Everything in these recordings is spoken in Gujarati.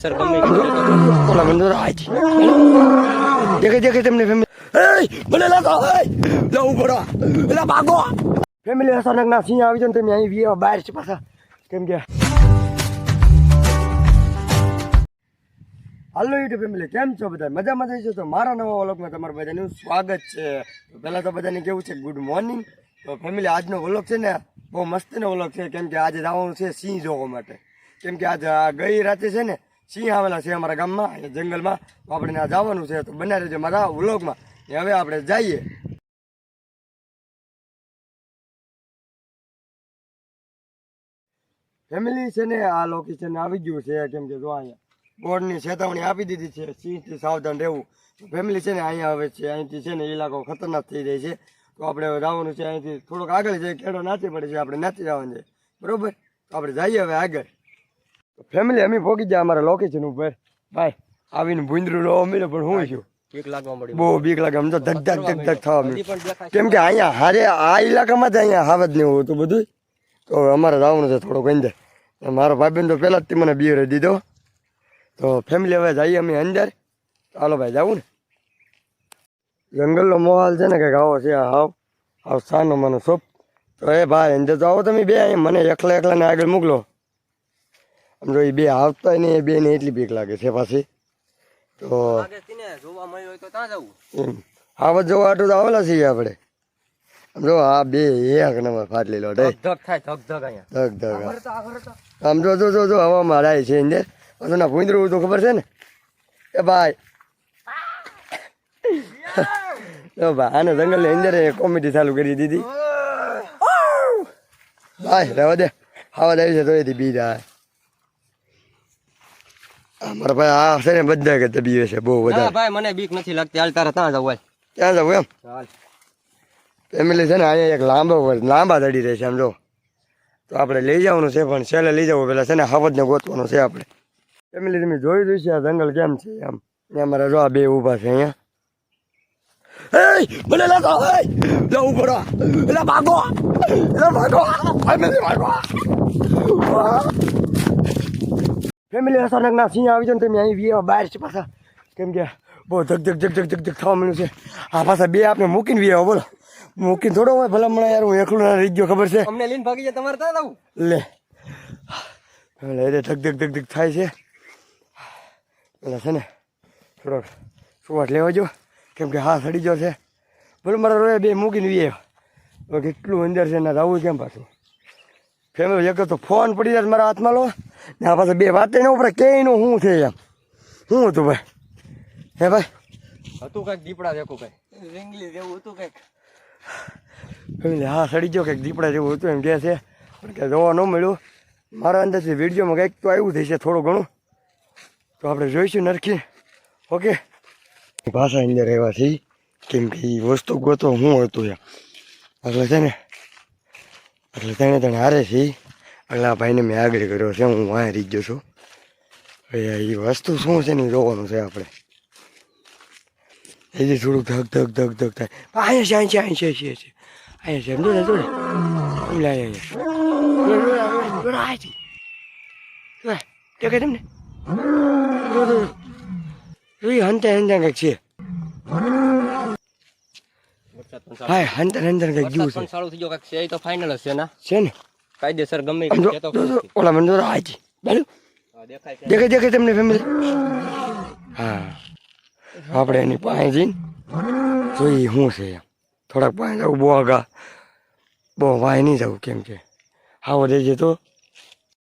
સર ગમે ઓલા બંદર આજ દેખે તમને ફેમિલી મને લાગો લઉં પડો એલા ભાગો ફેમિલી અચાનક ના સિંહ આવી જાય તમે અહીં વી બહાર છે પાછા કેમ કે હાલો યુટ્યુબ ફેમિલી કેમ છો બધા મજામાં છો તો મારા નવા વ્લોગમાં તમારું બધાનું સ્વાગત છે પહેલાં તો બધાને કેવું છે ગુડ મોર્નિંગ તો ફેમિલી આજનો વ્લોગ છે ને બહુ મસ્તીનો વ્લોગ છે કેમ કે આજે જવાનું છે સિંહ જોવા માટે કેમ કે આજે ગઈ રાતે છે ને સિંહ આવેલા છે અમારા ગામમાં જંગલમાં તો આપણે ત્યાં જવાનું છે તો બના રહેજો મારા વ્લોગમાં હવે આપણે જઈએ ફેમિલી છે ને આ લોકેશન આવી ગયું છે કેમ કે જો અહીંયા બોર્ડની ચેતવણી આપી દીધી છે સિંહથી સાવધાન રહેવું ફેમિલી છે ને અહીંયા આવે છે અહીંથી છે ને ઇલાકો ખતરનાક થઈ જાય છે તો આપણે જવાનું છે અહીંથી થોડોક આગળ છે ખેડો નાચી પડે છે આપણે નાચી જવાનું છે બરોબર તો આપણે જઈએ હવે આગળ ફેમિલી અમે પહોંચી ગયા અમારા લોકેશન ઉપર ભાઈ આવીને ભૂંદરું લો મળ્યો પણ હું છું બીક લાગવા મળી બહુ બીક લાગે આમ તો ધક ધક ધક ધક થવા મળ્યું કેમ કે અહીંયા હારે આ ઇલાકામાં જ અહીંયા હાવજ ને એવું હતું બધું તો અમારે જવાનું છે થોડોક અંદર મારો ભાઈબંધ તો પહેલાં જ મને બિયર દીધો તો ફેમિલી હવે જઈએ અમે અંદર ચાલો ભાઈ જવું ને જંગલનો માહોલ છે ને કંઈક આવો છે આવ સાનો માનો શોપ તો એ ભાઈ અંદર તો આવો તમે બે અહીંયા મને એકલાને આગળ મોકલો આમ જો એ બે આવતા નહીં એ બે ને એટલી બીક લાગે છે પાછી તો જોવા મળ્યું હોય તો ત્યાં જવું આવત જોવા આટલું તો આવેલા છીએ આપણે આમ જો આ બે એક નંબર ફાટલી લો ધક થાય ધક ધક અહીંયા ધક આમ જો હવામાં રાય છે અંદર ના ભૂંદરું તો ખબર છે ને એ ભાઈ ભાઈ આને જંગલની અંદર કોમેડી ચાલુ કરી દીધી ભાઈ રહેવા દે આવાજ આવી છે તો એથી બી જાય મારા ભાઈ આ છે ને બધા કરતા બીવે છે બહુ વધારે ભાઈ મને બીક નથી લાગતી હાલ તારે ત્યાં જવું ક્યાં જવું એમ ફેમિલી છે ને અહીંયા એક લાંબા દડી રહે છે આમ જો તો આપણે લઈ જવાનું છે પણ છેલ્લે લઈ જવું પેલા છે ને હવજને ગોતવાનું છે આપણે ફેમિલી તમે જોઈ દઈશ આ જંગલ કેમ છે આમ અમારા જો આ બે ઊભા છે અહીંયા મને લાગો લઉં પડો એટલે ભાગો ફેમિલી અચાનક ના સિંહ આવી જાય ને તમે અહીં વી બહાર છે પાછા કેમ કે બહુ ધક ધક થવા મળ્યું છે આ પાછા બે આપણે મૂકીને વી બોલો મૂકીને થોડો હોય ભલા મને યાર હું એકલું ના રહી ગયો ખબર છે અમને લઈને ભાગી જાય તમારે ત્યાં જવું લે ધક થાય છે પેલા છે ને થોડોક સુવાટ લેવા જો કેમ કે હા સડી ગયો છે બોલો મારા રોયા બે મૂકીને વી કેટલું અંદર છે ના જવું કેમ પાછું ફેમિલી એક તો ફોન પડી જાય મારા હાથમાં લો ને આ પાછા બે વાતે ન ઉપડે ક્યાંયનું શું છે એમ શું હતું ભાઈ હે ભાઈ હતું કઈક દીપડા દેખું કઈ રીંગલી જેવું હતું કઈક ફેમિલી હા સડી ગયો કંઈક દીપડા જેવું હતું એમ કહે છે પણ કે જોવા ન મળ્યું મારા અંદરથી વિડીયોમાં કંઈક તો આવ્યું થઈ છે થોડું ઘણું તો આપણે જોઈશું નરખી ઓકે ભાષા અંદર રહેવાથી કેમ કે એ વસ્તુ ગોતો શું હતું એમ એટલે છે ને એટલે તેને હારે છે આગલા ભાઈને મેં આગળ કર્યો છે હું વાંહે રહી ગયો છું એ વસ્તુ શું છે ને જોવાનું છે આપણે એ જે થોડુંક ધક થાય અહીંયા છે અહીંયા છે સમજો ને જોડે અહીંયા તમને હંતા કંઈક છે હા હંતર કંઈક જેવું છે સારું થઈ ગયો કઈક છે એ તો ફાઇનલ જ છે ને છે ને કાયદેસર ગમે ઓલા મને આજી બોલો દેખાય તમને ફેમિલી હા આપણે એની પાસે જઈને જોઈએ શું છે એમ થોડાક પાસે જવું બહુ આગા બહુ વાય નહીં જવું કેમ કે આવો દેજે તો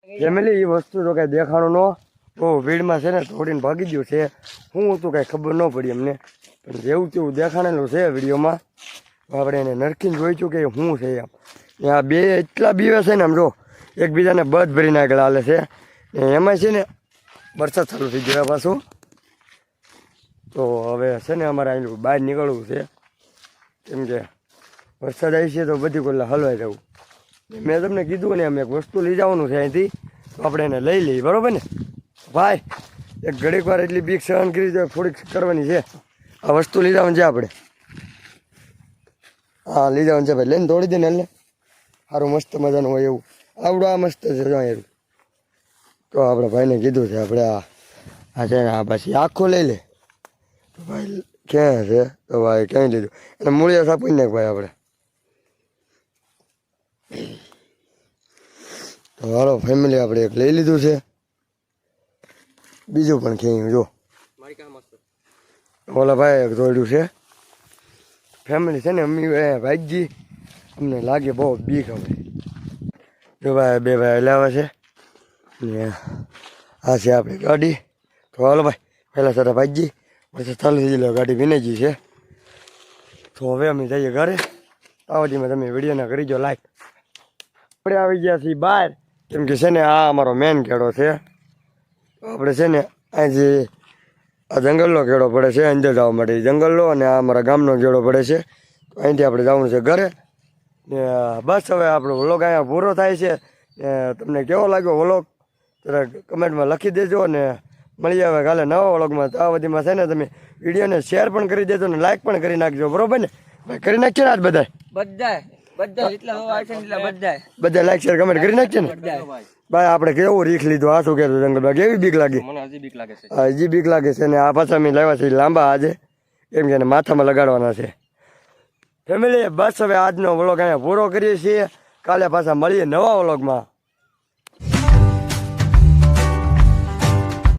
ફેમિલી એ વસ્તુ તો કાંઈ દેખાણું ન બહુ ભીડમાં છે ને થોડીને ભાગી ગયું છે શું હતું કાંઈ ખબર ન પડી અમને પણ જેવું તેવું દેખાણેલું છે વિડીયોમાં આપણે એને નરખીને જોઈશું કે શું છે એમ આ બે એટલા બીવે છે ને આમ જો એકબીજાને બધ ભરીને આગળ હાલે છે એમાં છે ને વરસાદ ચાલુ થઈ ગયો પાછું તો હવે છે ને અમારે અહીં બહાર નીકળવું છે કેમ કે વરસાદ આવી છે તો બધી કોલા હલવાઈ જવું મેં તમને કીધું ને એમ એક વસ્તુ લઈ જવાનું છે અહીંથી તો આપણે એને લઈ લઈએ બરાબર ને ભાઈ એક ઘડીક વાર એટલી બીક સહન કરી તો થોડીક કરવાની છે આ વસ્તુ લઈ જવાની છે આપણે હા લઈ જવાનું છે ભાઈ લઈને દોડી દે ને એટલે સારું મસ્ત મજાનું હોય એવું આવડું આ મસ્ત છે જો તો આપણે ભાઈને કીધું છે આપણે આ હા છે ને આ પછી આખું લઈ લે તો ભાઈ ક્યાં છે તો ભાઈ ક્યાંય લીધું અને મૂળિયા સાપી નાખ ભાઈ આપણે તો હાલો ફેમિલી આપણે એક લઈ લીધું છે બીજું પણ ક્યાંય જો મારી કામ મસ્ત ઓલા ભાઈ એક દોડ્યું છે ફેમિલી છે ને અમ્મી ભાઈજી અમને લાગે બહુ બીક હવે જો ભાઈ બે ભાઈ હલાવે છે ને આ છે આપણી ગાડી તો હાલો ભાઈ પહેલાં સારા ભાઈજી પછી ચાલુ થઈ લો ગાડી વિનેજી છે તો હવે અમે જઈએ ઘરે આવડીમાં તમે વિડીયોના કરીજો લાઈક આપણે આવી ગયા છીએ બહાર કેમ કે છે ને આ અમારો મેન ખેડો છે આપણે છે ને અહીંથી આ જંગલનો ખેડો પડે છે અંદર જવા માટે જંગલનો અને આ અમારા ગામનો ખેડો પડે છે તો અહીંથી આપણે જવાનું છે ઘરે ને બસ હવે આપણો વ્લોગ અહીંયા પૂરો થાય છે ને તમને કેવો લાગ્યો વ્લોગ જરા કમેન્ટમાં લખી દેજો ને મળીએ હવે કાલે નવા વ્લોગમાં તો આ બધીમાં છે ને તમે વિડીયોને શેર પણ કરી દેજો ને લાઈક પણ કરી નાખજો બરોબર ને ભાઈ કરી નાખશે ને આજ બધા બધા જેટલા હોવા છે એટલા બધા લાઈક શેર કમેન્ટ કરી નાખશે ને ભાઈ આપણે કેવું રીખ લીધું આ શું કહેતું જંગલમાં કેવી બીક લાગી મને હજી બીક લાગે છે હજી બીક લાગે છે ને આ પાછા અમે લાવ્યા છે લાંબા આજે કેમ કે એને માથામાં લગાડવાના છે ફેમિલી બસ હવે આજનો વ્લોગ અહીંયા પૂરો કરીએ છીએ કાલે પાછા મળીએ નવા વ્લોગમાં